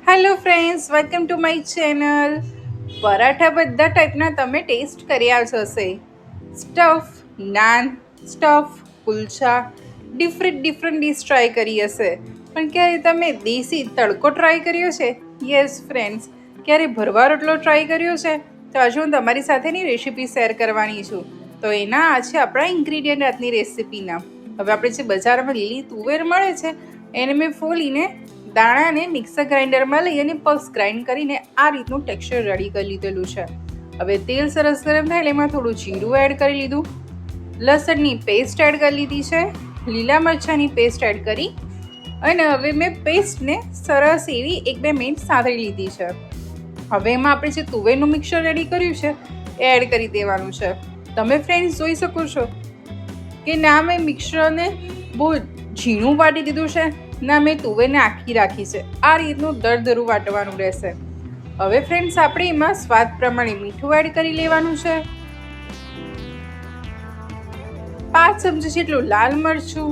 Hello friends, welcome to my channel. Paratha બધા ટાઈપના તમે ટેસ્ટ કર્યા જ હશે. Stuff, naan, stuff, kulcha, different dish try કરી હશે. પણ ક્યારે તમે દેશી તડકો ટ્રાય કર્યો છે? યસ ફ્રેન્ડ્સ, ક્યારે ભરવા રોટલો ટ્રાય કર્યો છે? તો આજે હું તમારી સાથેની રેસીપી શેર કરવાની છું. તો એના આ છે આપણા ઇન્ગ્રીડિયન્ટ આજની રેસીપીના. હવે આપણે જે બજારમાં લીલી તુવેર મળે છે એને મેં ફોલીને દાણાને મિક્સર ગ્રાઇન્ડરમાં લઈ અને પલ્સ ગ્રાઇન્ડ કરીને આ રીતનું ટેક્સચર રેડી કરી લીધેલું છે. હવે તેલ સરસ ગરમ થાય એટલે એમાં થોડું જીરું એડ કરી લીધું, લસણની પેસ્ટ એડ કરી લીધી છે, લીલા મરચાંની પેસ્ટ એડ કરી અને હવે મેં પેસ્ટને સરસ એવી 1-2 મિનિટ સાંતળી લીધી છે. હવે એમાં આપણે જે તુવેરનું મિક્સર રેડી કર્યું છે એ એડ કરી દેવાનું છે. તમે ફ્રેન્ડ્સ જોઈ શકો છો કે ના મેં મિક્સરને બહુ ઝીણું વાટી દીધું છે, ના મેં તુવેરને આખી રાખી છે. આ રીતનું દરદરું વાટવાનું રહેશે. હવે ફ્રેન્ડ્સ આપણે એમાં સ્વાદ પ્રમાણે મીઠું એડ કરી લેવાનું છે, 5 ચમચી જેટલું લાલ મરચું,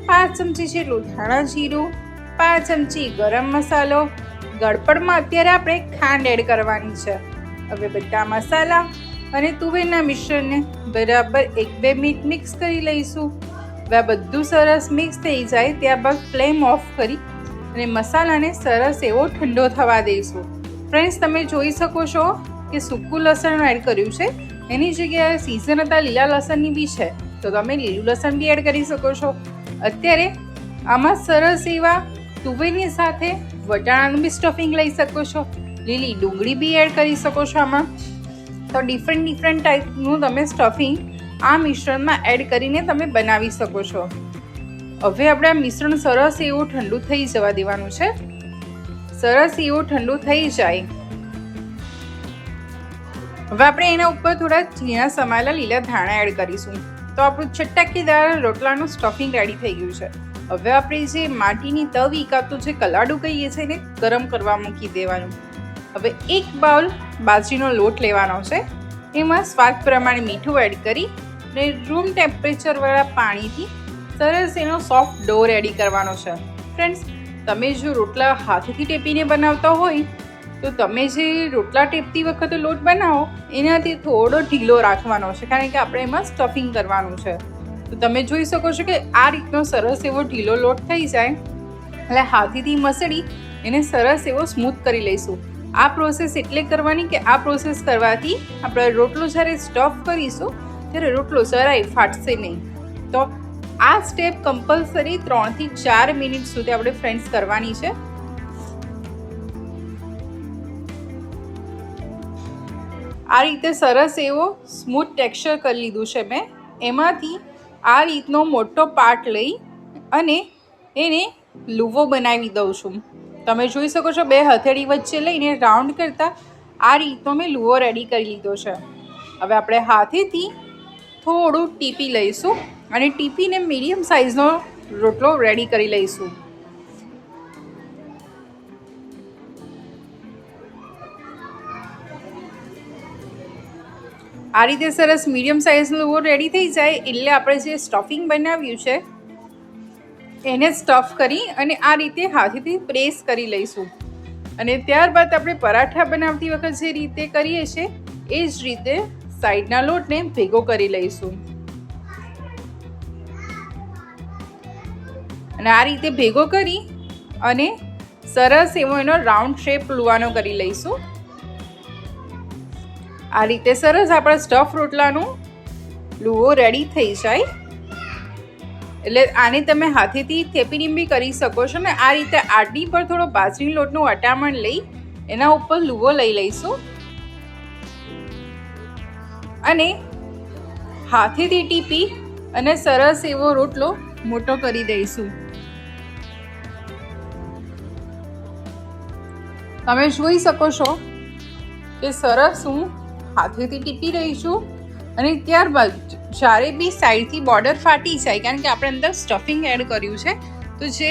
5 ચમચી જેટલું ધાણા જીરું, 5 ચમચી ગરમ મસાલો, ગળપણમાં અત્યારે આપણે ખાંડ એડ કરવાની છે. હવે બધા મસાલા અને તુવેરના મિશ્રણને બરાબર 1-2 મિનિટ મિક્સ કરી લઈશું. હવે આ બધું સરસ મિક્સ થઈ જાય ત્યારબાદ ફ્લેમ ઓફ કરી અને મસાલાને સરસ એવો ઠંડો થવા દઈશું. ફ્રેન્ડ્સ, તમે જોઈ શકો છો કે સૂકું લસણ એડ કર્યું છે, એની જગ્યાએ સિઝન હતા લીલા લસણની બી છે, તો તમે લીલું લસણ બી એડ કરી શકો છો. અત્યારે આમાં સરસ એવા તુવેરની સાથે વટાણાનું બી સ્ટફિંગ લઈ શકો છો, લીલી ડુંગળી બી એડ કરી શકો છો આમાં. તો ડિફરન્ટ ટાઈપનું તમે સ્ટફિંગ આ મિશ્રણમાં એડ કરીને તમે બનાવી શકો છો. હવે આપણે આ મિશ્રણ સરસ એવું ઠંડુ થઈ જવા દેવાનું છે. સરસ એવું ઠંડુ થઈ જાય હવે આપણે એના ઉપર થોડા ઝીણા સમાયેલા લીલા ધાણા એડ કરીશું. તો આપણું ચટાકેદાર રોટલાનું સ્ટફિંગ રેડી થઈ ગયું છે. હવે આપણે જે માટીની તવી કાં તો જે કલાડું કહીએ છીએ એને ગરમ કરવા મૂકી દેવાનું. હવે 1 બાઉલ બાજરીનો લોટ લેવાનો છે, એમાં સ્વાદ પ્રમાણે મીઠું એડ કરી અને રૂમ ટેમ્પરેચરવાળા પાણીથી સરસ એનો સોફ્ટ ડો રેડી કરવાનો છે. ફ્રેન્ડ્સ, તમે જો રોટલા હાથથી ટેપીને બનાવતા હોય તો તમે જે રોટલા ટેપતી વખતે લોટ બનાવો એનાથી થોડો ઢીલો રાખવાનો છે, કારણ કે આપણે એમાં સ્ટફિંગ કરવાનું છે. તો તમે જોઈ શકો છો કે આ રીતનો સરસ એવો ઢીલો લોટ થઈ જાય એટલે હાથીથી મસળી એને સરસ એવો સ્મૂથ કરી લઈશું. આ પ્રોસેસ એટલે કરવાની કે આ પ્રોસેસ કરવાથી આપણે રોટલો જ્યારે સ્ટફ કરીશું ત્યારે રોટલો જરાય ફાટશે નહીં. તો આ સ્ટેપ કમ્પલસરી 3 થી 4 મિનિટ સુધી આપણે ફ્રેન્ડ્સ કરવાની છે. આ રીતે સરસ એવો સ્મૂથ ટેક્સચર કરી લીધું છે મેં. એમાંથી આ રીતનો મોટો પાર્ટ લઈ અને એને લુવો બનાવી દઉં છું. તમે જોઈ શકો છો 2 હથેળી વચ્ચે લઈને રાઉન્ડ કરતા આ રીતનો મેં લુવો રેડી કરી લીધો છે. હવે આપણે હાથેથી થોડું ટીપી લઈશું અને ટીપીને મીડિયમ સાઇઝનો રોટલો રેડી કરી લઈશું. આ રીતે સરસ મીડિયમ સાઇઝનો લુવો રેડી થઈ જાય એટલે આપણે જે સ્ટફિંગ બનાવ્યું છે એને સ્ટફ કરી અને આ રીતે હાથેથી પ્રેસ કરી લઈશું. અને ત્યારબાદ આપણે પરાઠા બનાવતી વખત જે રીતે કરીએ છીએ એ જ રીતે સાઈડના લોટને ભેગો કરી લઈશું અને આ રીતે ભેગો કરી અને સરસ એવો એનો રાઉન્ડ શેપ લુવાનો કરી લઈશું. આ રીતે સરસ આપણા સ્ટફ રોટલાનું લુવો રેડી થઈ જાય એટલે આને તમે હાથેથી થેપીને બી કરી શકો છો ને આ રીતે આડી પર થોડો બાજરી લોટનું અટામણ લઈ એના ઉપર લુવો લઈ લઈશું અને હાથેથી ટીપી અને સરસ એવો રોટલો મોટો કરી દઈશું. તમે જોઈ શકો છો કે સરસ હું હાથેથી ટીપી રહી છું અને ત્યારબાદ જ્યારે બી સાઈડથી બોર્ડર ફાટી જાય, કારણ કે આપણે અંદર સ્ટફિંગ એડ કર્યું છે, તો જે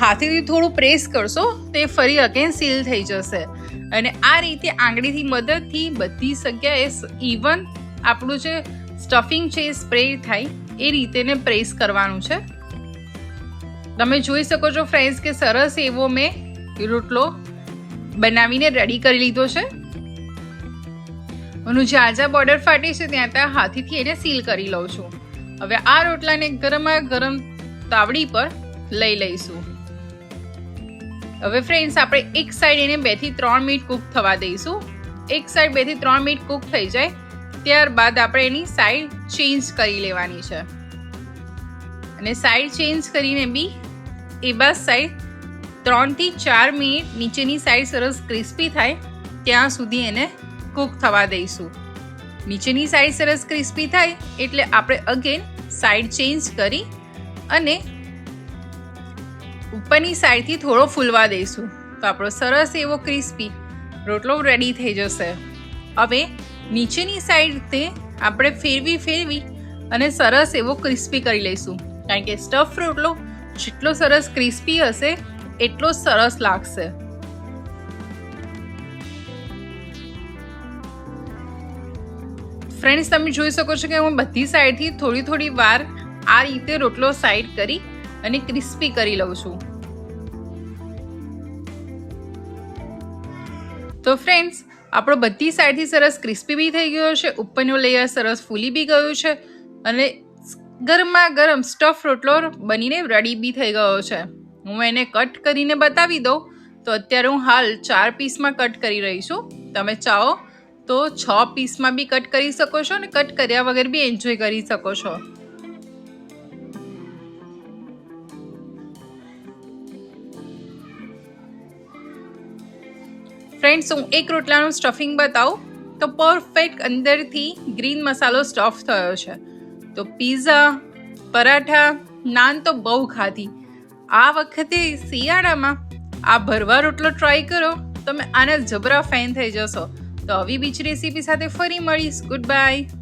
હાથેથી થોડું પ્રેસ કરશો તે ફરી અગેન સીલ થઈ જશે અને આ રીતે આંગળીથી મદદથી બધી જગ્યાએ ઇવન આપણું જે સ્ટફિંગ છે એ સ્પ્રેડ થાય એ રીતે ને પ્રેસ કરવાનું છે. તમે જોઈ શકો છો ફ્રેન્ડ્સ કે સરસ એવો મેં રોટલો બનાવીને રેડી કરી લીધો છે. અને જ્યાં જ્યાં બોર્ડર ફાટે છે ત્યાં ત્યાં હાથેથી એને સીલ કરી લઉં છું. હવે આ રોટલાને ગરમા ગરમ તાવડી પર લઈ લઈશું. હવે ફ્રેન્ડ્સ આપણે એક સાઈડ એને 2 થી 3 મિનિટ કૂક થવા દઈશું. એક સાઈડ 2 થી 3 મિનિટ કૂક થઈ જાય ત્યારબાદ આપણે એની સાઈડ ચેન્જ કરી લેવાની છે. અને સાઈડ ચેન્જ કરીને બી એ બાદ સાઈડ 3 થી 4 મિનિટ નીચેની સાઈડ સરસ ક્રિસ્પી થાય ત્યાં સુધી એને કૂક થવા દઈશું. નીચેની સાઈડ સરસ ક્રિસ્પી થાય એટલે આપણે અગેન સાઈડ ચેન્જ કરી અને ઉપરની સાઈડથી થોડો ફૂલવા દઈશું. તો આપણો સરસ એવો ક્રિસ્પી રોટલો રેડી થઈ જશે. હવે નીચેની સાઈડથી આપણે ફેરવી અને સરસ એવો ક્રિસ્પી કરી લઈશું. કારણ કે સ્ટફ રોટલો જેટલો સરસ ક્રિસ્પી હશે એટલો સરસ લાગશે. ફ્રેન્ડ્સ, તમે જોઈ શકો છો કે હું બધી સાઈડથી થોડી વાર આ રીતે રોટલો સાઈડ કરી અને ક્રિસ્પી કરી લઉં છું. તો ફ્રેન્ડ્સ, આપણો બધી સાઈડથી સરસ ક્રિસ્પી બી થઈ ગયો છે, ઉપરનો લેયર સરસ ફૂલી બી ગયું છે અને ગરમા ગરમ સ્ટફ રોટલો બનીને રેડી બી થઈ ગયો છે. હું એને કટ કરીને બતાવી દઉં તો અત્યારે હું હાલ 4 પીસમાં કટ કરી રહી છું. તમે ચાહો તો 6 પીસમાં બી કટ કરી શકો છો અને કટ કર્યા વગર બી એન્જોય કરી શકો છો. ફ્રેન્ડ્સ, હું એક રોટલાનું સ્ટફિંગ બતાવું તો પરફેક્ટ અંદરથી ગ્રીન મસાલો સ્ટફ થયો છે. તો પીઝા, પરાઠા, નાન તો બહુ ખાધી. આ વખતે શિયાળામાં આ ભરવા રોટલો ટ્રાય કરો, તમે આના જબરા ફેન થઈ જશો. તો આવી બીજી રેસીપી સાથે ફરી મળીશ. Good bye.